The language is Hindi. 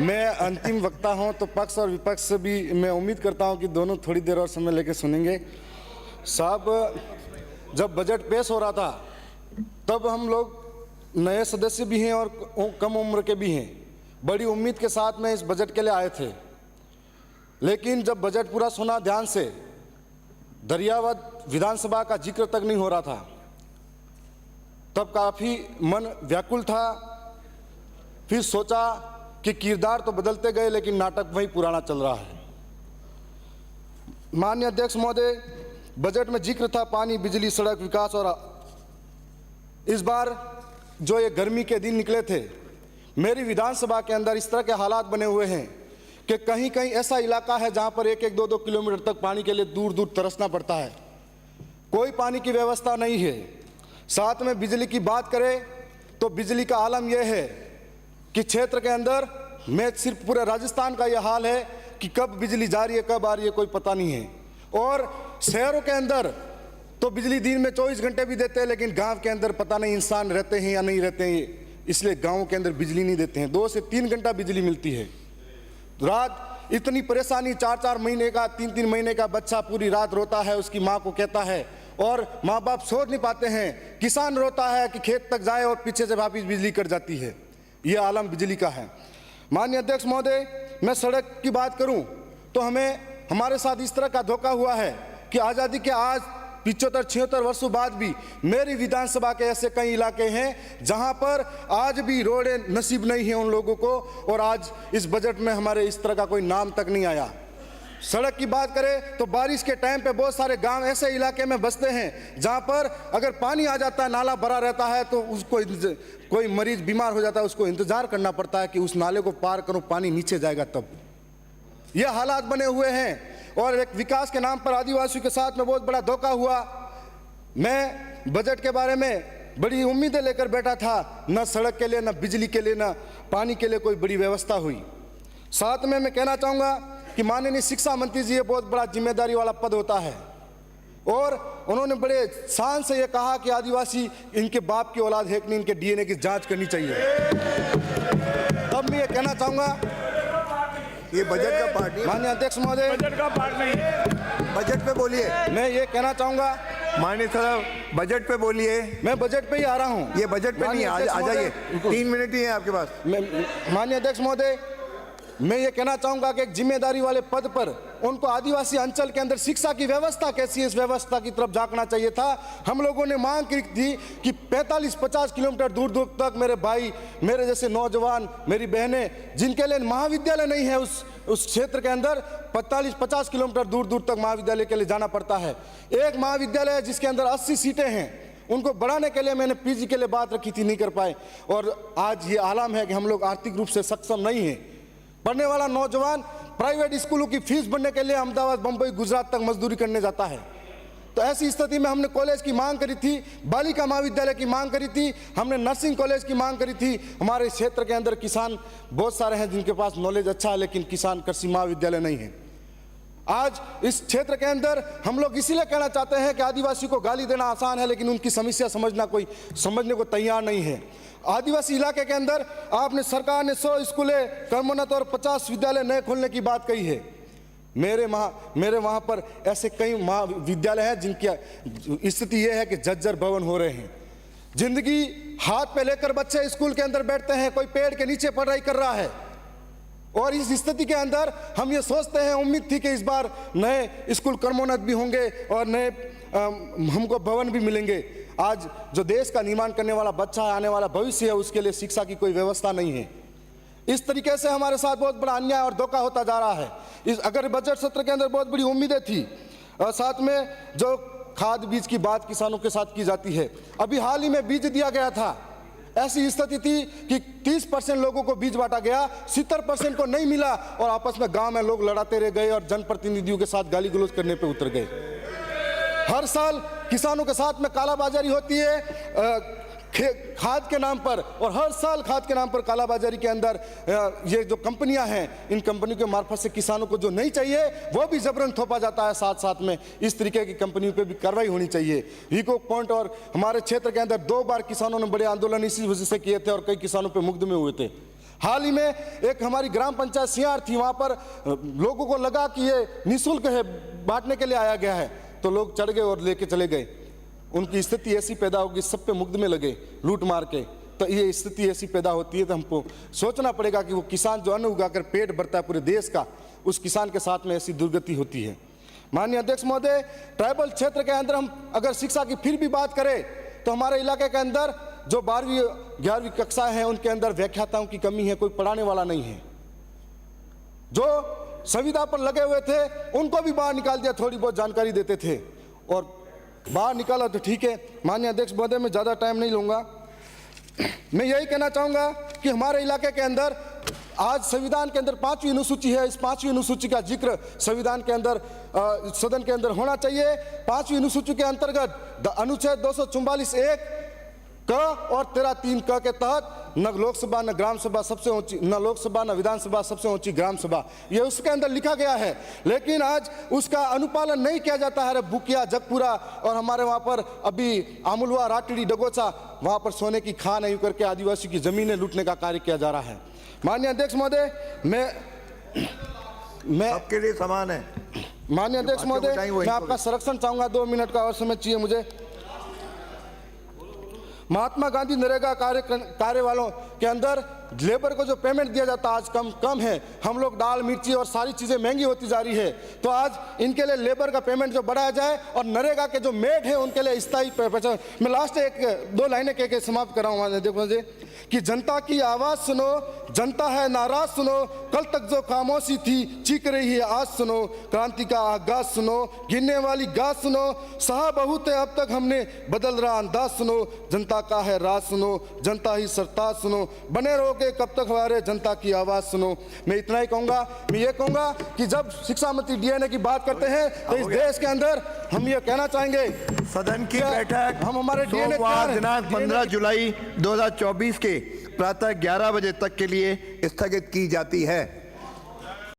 मैं अंतिम वक्ता हूं, तो पक्ष और विपक्ष से भी मैं उम्मीद करता हूं कि दोनों थोड़ी देर और समय लेकर सुनेंगे। साहब, जब बजट पेश हो रहा था तब हम लोग नए सदस्य भी हैं और कम उम्र के भी हैं, बड़ी उम्मीद के साथ में इस बजट के लिए आए थे। लेकिन जब बजट पूरा सुना ध्यान से, दरियावद विधानसभा का जिक्र तक नहीं हो रहा था, तब काफ़ी मन व्याकुल था। फिर सोचा कि किरदार तो बदलते गए लेकिन नाटक वही पुराना चल रहा है। माननीय अध्यक्ष महोदय, बजट में जिक्र था पानी, बिजली, सड़क, विकास, और इस बार जो ये गर्मी के दिन निकले थे, मेरी विधानसभा के अंदर इस तरह के हालात बने हुए हैं कि कहीं कहीं ऐसा इलाका है जहां पर 1-1, 2-2 किलोमीटर तक पानी के लिए दूर दूर तरसना पड़ता है। कोई पानी की व्यवस्था नहीं है। साथ में बिजली की बात करें तो बिजली का आलम यह है कि क्षेत्र के अंदर में सिर्फ पूरे राजस्थान का यह हाल है कि कब बिजली जा रही है, कब आ रही है, कोई पता नहीं है। और शहरों के अंदर तो बिजली दिन में 24 घंटे भी देते हैं, लेकिन गांव के अंदर पता नहीं इंसान रहते हैं या नहीं रहते हैं, इसलिए गांवों के अंदर बिजली नहीं देते हैं। 2 से 3 घंटा बिजली मिलती है। रात इतनी परेशानी, 4-4 महीने का, 3-3 महीने का बच्चा पूरी रात रोता है, उसकी माँ को कहता है, और माँ बाप सोच नहीं पाते हैं। किसान रोता है कि खेत तक जाए और पीछे से वापिस बिजली कट जाती है। यह आलम बिजली का है। माननीय अध्यक्ष महोदय, मैं सड़क की बात करूं तो हमारे साथ इस तरह का धोखा हुआ है कि आज़ादी के आज 75-76 वर्षों बाद भी मेरी विधानसभा के ऐसे कई इलाके हैं जहां पर आज भी रोडें नसीब नहीं है उन लोगों को, और आज इस बजट में हमारे इस तरह का कोई नाम तक नहीं आया। सड़क की बात करें तो बारिश के टाइम पे बहुत सारे गांव ऐसे इलाके में बसते हैं जहां पर अगर पानी आ जाता है, नाला भरा रहता है, तो उसको कोई मरीज बीमार हो जाता है, उसको इंतजार करना पड़ता है कि उस नाले को पार करो, पानी नीचे जाएगा तब। ये हालात बने हुए हैं। और एक विकास के नाम पर आदिवासियों के साथ में बहुत बड़ा धोखा हुआ। मैं बजट के बारे में बड़ी उम्मीदें लेकर बैठा था, न सड़क के लिए, न बिजली के लिए, न पानी के लिए कोई बड़ी व्यवस्था हुई। साथ में मैं कहना चाहूँगा कि माननीय शिक्षा मंत्री जी, ये बहुत बड़ा जिम्मेदारी वाला पद होता है, और उन्होंने बड़े शान से ये कहा कि आदिवासी इनके बाप की औलाद है कि नहीं, इनके डीएनए की जांच करनी चाहिए। तब मैं ये कहना चाहूँगा, ये बजट का पार्ट नहीं। माननीय अध्यक्ष महोदय, बजट का पार्ट नहीं है। बजट पे बोलिए। मैं ये कहना चाहूँगा, माननीय साहब, बजट पे बोलिए। मैं बजट पे ही आ रहा हूँ। ये बजट पे नहीं, आ जाइए, 3 मिनट ही है आपके पास। माननीय अध्यक्ष महोदय, मैं ये कहना चाहूँगा कि एक जिम्मेदारी वाले पद पर उनको आदिवासी अंचल के अंदर शिक्षा की व्यवस्था कैसी है, इस व्यवस्था की तरफ झांकना चाहिए था। हम लोगों ने मांग की थी कि 45-50 किलोमीटर दूर दूर तक मेरे भाई, मेरे जैसे नौजवान, मेरी बहनें जिनके लिए महाविद्यालय नहीं है उस क्षेत्र के अंदर, 45-50 किलोमीटर दूर दूर तक महाविद्यालय के लिए जाना पड़ता है। एक महाविद्यालय है जिसके अंदर 80 सीटें हैं, उनको बढ़ाने के लिए मैंने पीजी के लिए बात रखी थी, नहीं कर पाए। और आज ये आलम है कि हम लोग आर्थिक रूप से सक्षम नहीं हैं। पढ़ने वाला नौजवान प्राइवेट स्कूलों की फीस भरने के लिए अहमदाबाद, बंबई, गुजरात तक मजदूरी करने जाता है। तो ऐसी स्थिति में हमने कॉलेज की मांग करी थी, बालिका महाविद्यालय की मांग करी थी, हमने नर्सिंग कॉलेज की मांग करी थी। हमारे क्षेत्र के अंदर किसान बहुत सारे हैं जिनके पास नॉलेज अच्छा है, लेकिन किसान कृषि महाविद्यालय नहीं है। आज इस क्षेत्र के अंदर हम लोग इसीलिए कहना चाहते हैं कि आदिवासी को गाली देना आसान है, लेकिन उनकी समस्या समझने को तैयार नहीं है। आदिवासी इलाके के अंदर आपने, सरकार ने 100 स्कूलें, कर्मोन्नत और 50 विद्यालय नए खोलने की बात कही है। मेरे वहाँ पर ऐसे कई महाविद्यालय हैं जिनकी स्थिति ये है कि जर्जर भवन हो रहे हैं। जिंदगी हाथ पे लेकर बच्चे स्कूल के अंदर बैठते हैं, कोई पेड़ के नीचे पढ़ाई कर रहा है, और इस स्थिति के अंदर हम ये सोचते हैं, उम्मीद थी कि इस बार नए स्कूल कर्मोन्नत भी होंगे और नए हमको भवन भी मिलेंगे। आज जो देश का निर्माण करने वाला बच्चा है, आने वाला भविष्य है, उसके लिए शिक्षा की कोई व्यवस्था नहीं है। इस तरीके से हमारे साथ बहुत बड़ा अन्याय और धोखा होता जा रहा है। अगर बजट सत्र के अंदर बहुत बड़ी उम्मीदें थी, और साथ में जो खाद बीज की बात किसानों के साथ की जाती है, अभी हाल ही में बीज दिया गया था। ऐसी स्थिति थी कि 30% लोगों को बीज बांटा गया, 70% को नहीं मिला, और आपस में गांव में लोग लड़ाते रह गए और जनप्रतिनिधियों के साथ गाली गलौज करने पे उतर गए। हर साल किसानों के साथ में कालाबाजारी होती है खाद के नाम पर, और हर साल खाद के नाम पर कालाबाजारी के अंदर ये जो कंपनियां हैं, इन कंपनियों के मार्फत से किसानों को जो नहीं चाहिए वो भी जबरन थोपा जाता है। साथ साथ में इस तरीके की कंपनियों पे भी कार्रवाई होनी चाहिए। इको पॉइंट और हमारे क्षेत्र के अंदर 2 बार किसानों ने बड़े आंदोलन इसी वजह से किए थे और कई किसानों पे मुकदमे हुए थे। हाल ही में एक हमारी ग्राम पंचायत सियार थी, वहां पर लोगों को लगा कि ये निःशुल्क है, बांटने के लिए आया गया है, तो लोग चढ़ गए और लेके चले गए। उनकी स्थिति ऐसी पैदा होगी, सब पे मुकदमे लगे लूट मार के। तो ये स्थिति ऐसी पैदा होती है, तो हमको सोचना पड़ेगा कि वो किसान जो अन्न उगाकर पेट भरता है पूरे देश का, उस किसान के साथ में ऐसी दुर्गति होती है। माननीय अध्यक्ष महोदय, ट्राइबल क्षेत्र के अंदर हम अगर शिक्षा की फिर भी बात करें तो हमारे इलाके के अंदर जो 12वीं 11वीं कक्षाएं हैं उनके अंदर व्याख्याताओं की कमी है, कोई पढ़ाने वाला नहीं है। जो संविदा पर लगे हुए थे उनको भी बाहर निकाल दिया, थोड़ी बहुत जानकारी देते थे और बाहर निकाला तो ठीक है। माननीय अध्यक्ष महोदय, मैं ज़्यादा टाइम नहीं लूँगा। मैं यही कहना चाहूँगा कि हमारे इलाके के अंदर आज संविधान के अंदर 5वीं अनुसूची है, इस 5वीं अनुसूची का जिक्र संविधान के अंदर सदन के अंदर होना चाहिए। 5वीं अनुसूची के अंतर्गत अनुच्छेद 244(1) क और 13(3) क के तहत न लोकसभा न ग्राम सभा सबसे ऊंची, न लोकसभा न विधानसभा सबसे ऊंची ग्राम सभा, ये उसके अंदर लिखा गया है, लेकिन आज उसका अनुपालन नहीं किया जाता है। बुकिया, जगपुरा और हमारे वहाँ पर अभी आमुलवा, राटड़ी, डगोचा, वहाँ पर सोने की खान यूं करके आदिवासी की जमीनें लूटने का कार्य किया जा रहा है। माननीय अध्यक्ष महोदय, मैं आपके लिए समान है। माननीय अध्यक्ष महोदय, मैं आपका संरक्षण चाहूंगा, 2 मिनट का और समय चाहिए मुझे। महात्मा गांधी नरेगा कार्य वालों के अंदर लेबर को जो पेमेंट दिया जाता आज कम है। हम लोग दाल, मिर्ची और सारी चीज़ें महंगी होती जा रही है, तो आज इनके लिए लेबर का पेमेंट जो बढ़ाया जाए और नरेगा के जो मेड है उनके लिए स्थायी पहचान। मैं लास्ट 1-2 लाइनें कह के समाप्त कर रहा हूँ। देखो मुझे कि जनता की आवाज़ सुनो, जनता है नाराज सुनो, कल तक जो खामोशी थी चीख रही है आज सुनो, क्रांति का आगाज सुनो, गिरने वाली गाज सुनो, सहा बहुत है अब तक हमने बदल रहा अंदाज सुनो, जनता का है राज सुनो, जनता ही सरताज सुनो, बने रहोगे कब तक हमारे जनता की आवाज़ सुनो। मैं इतना ही कहूँगा। मैं ये कहूँगा कि जब शिक्षा मंत्री डीएनए की बात करते हैं तो इस देश के अंदर हम ये कहना चाहेंगे, सदन की बैठक हम हमारे डीएनए सोमवार दिनांक 15 जुलाई 2024 के प्रातः 11 बजे तक के लिए स्थगित की जाती है।